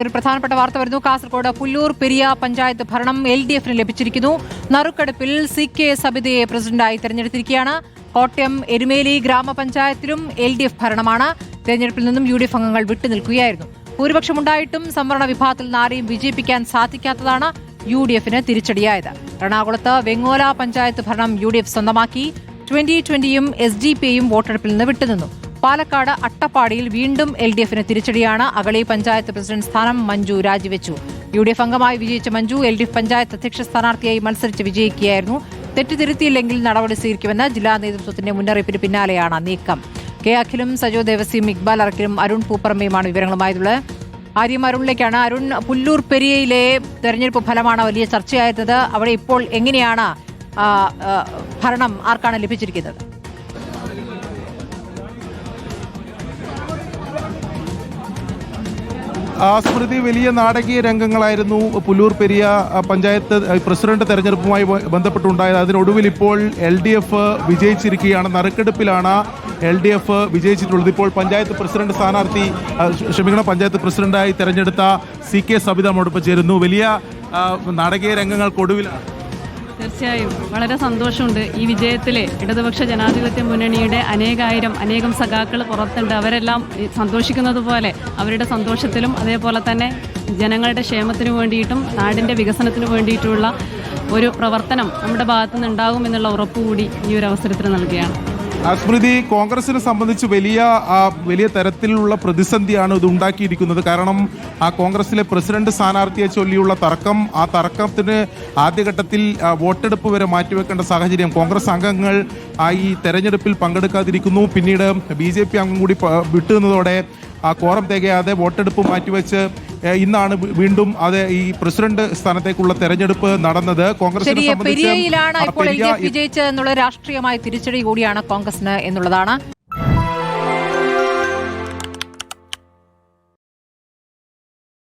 ഒരു പ്രധാനപ്പെട്ട വാർത്ത വരുന്നു. കാസർഗോഡ് പുല്ലൂർ പെരിയ പഞ്ചായത്ത് ഭരണം LDFന് ലഭിച്ചിരിക്കുന്നു. നറുക്കെടുപ്പിൽ CK സബിതയെ പ്രസിഡന്റായി തെരഞ്ഞെടുത്തിരിക്കുകയാണ്. കോട്ടയം എരുമേലി ഗ്രാമപഞ്ചായത്തിലും LDF ഭരണമാണ്. തെരഞ്ഞെടുപ്പിൽ നിന്നും UDF അംഗങ്ങൾ വിട്ടുനിൽക്കുകയായിരുന്നു. ഭൂരിപക്ഷമുണ്ടായിട്ടും സംവരണ വിഭാഗത്തിൽ നിന്ന് ആരെയും വിജയിപ്പിക്കാൻ സാധിക്കാത്തതാണ് UDFന് തിരിച്ചടിയായത്. എറണാകുളത്ത് വെങ്ങോല പഞ്ചായത്ത് ഭരണം UDF സ്വന്തമാക്കി. 2020യും SDPയും വോട്ടെടുപ്പിൽ നിന്ന് വിട്ടുനിന്നു. പാലക്കാട് അട്ടപ്പാടിയിൽ വീണ്ടും LDFന് തിരിച്ചടിയാണ്. അഗളി പഞ്ചായത്ത് പ്രസിഡന്റ് സ്ഥാനം മഞ്ജു രാജിവെച്ചു. UDF അംഗമായി വിജയിച്ച മഞ്ജു LDF പഞ്ചായത്ത് അധ്യക്ഷ സ്ഥാനാർത്ഥിയായി മത്സരിച്ച് വിജയിക്കുകയായിരുന്നു. തെറ്റുതിരുത്തിയില്ലെങ്കിൽ നടപടി സ്വീകരിക്കുമെന്ന് ജില്ലാ നേതൃത്വത്തിന്റെ മുന്നറിയിപ്പിന് പിന്നാലെയാണ് നീക്കം. K അഖിലും സജോ ദേവസിയും ഇക്ബാൽ അറക്കിലും അരുൺ പൂപ്പറമ്പയുമാണ് വിവരങ്ങളുമായിട്ടുള്ളത്. ആര്യം അരുണിലേക്കാണ്. അരുൺ, പുല്ലൂർ പെരിയയിലെ തെരഞ്ഞെടുപ്പ് ഫലമാണ് വലിയ ചർച്ചയായിരുന്നത്. അവിടെ ഇപ്പോൾ എങ്ങനെയാണ് ഭരണം ആർക്കാണ് ലഭിച്ചിരിക്കുന്നത്? സ്മൃതി, വലിയ നാടകീയ രംഗങ്ങളായിരുന്നു പുല്ലൂർ പെരിയ പഞ്ചായത്ത് പ്രസിഡന്റ് തെരഞ്ഞെടുപ്പുമായി ബന്ധപ്പെട്ടുണ്ടായത്. അതിനൊടുവിൽ ഇപ്പോൾ LDF വിജയിച്ചിരിക്കുകയാണ്. നറുക്കെടുപ്പിലാണ് LDF വിജയിച്ചിട്ടുള്ളത്. ഇപ്പോൾ പഞ്ചായത്ത് പ്രസിഡന്റായി തെരഞ്ഞെടുത്ത CK സബിത നമ്മോടൊപ്പം ചേരുന്നു. വലിയ നാടകീയ രംഗങ്ങൾക്കൊടുവിലാണ്. തീർച്ചയായും വളരെ സന്തോഷമുണ്ട്. ഈ വിജയത്തിൽ ഇടതുപക്ഷ ജനാധിപത്യ മുന്നണിയുടെ അനേകം സഖാക്കൾ പുറത്തുണ്ട്. അവരെല്ലാം സന്തോഷിക്കുന്നത് പോലെ അവരുടെ സന്തോഷത്തിലും അതേപോലെ തന്നെ ജനങ്ങളുടെ ക്ഷേമത്തിനു വേണ്ടിയിട്ടും നാടിൻ്റെ വികസനത്തിനു വേണ്ടിയിട്ടുള്ള ഒരു പ്രവർത്തനം നമ്മുടെ ഭാഗത്തു നിന്നുണ്ടാകും എന്നുള്ള ഉറപ്പുകൂടി ഈ ഒരു അവസരത്തിൽ നൽകുകയാണ്. സ്മൃതി, കോൺഗ്രസിനെ സംബന്ധിച്ച് വലിയ തരത്തിലുള്ള പ്രതിസന്ധിയാണ് ഇത് ഉണ്ടാക്കിയിരിക്കുന്നത്. കാരണം കോൺഗ്രസിലെ പ്രസിഡന്റ് സ്ഥാനാർത്ഥിയെ ചൊല്ലിയുള്ള ആ തർക്കത്തിന് ആദ്യഘട്ടത്തിൽ വോട്ടെടുപ്പ് വരെ മാറ്റിവെക്കേണ്ട സാഹചര്യം. കോൺഗ്രസ് അംഗങ്ങൾ ഈ തെരഞ്ഞെടുപ്പിൽ പങ്കെടുക്കാതിരിക്കുന്നു. പിന്നീട് BJP അംഗം കൂടി വിട്ടുനിന്നതോടെ കോറം തികയാതെ വോട്ടെടുപ്പ് മാറ്റിവെച്ച് ഇന്നാണ് വീണ്ടും ഈ പ്രസിഡന്റ് സ്ഥാനത്തേക്കുള്ള തെരഞ്ഞെടുപ്പ് നടന്നത്. കോൺഗ്രസിനെ സംബന്ധിച്ച് ഇപ്പോൾ LDF വിജയിച്ചത് എന്നുള്ള രാഷ്ട്രീയമായ തിരിച്ചടി കൂടിയാണ് കോൺഗ്രസിന് എന്നുള്ളതാണ്.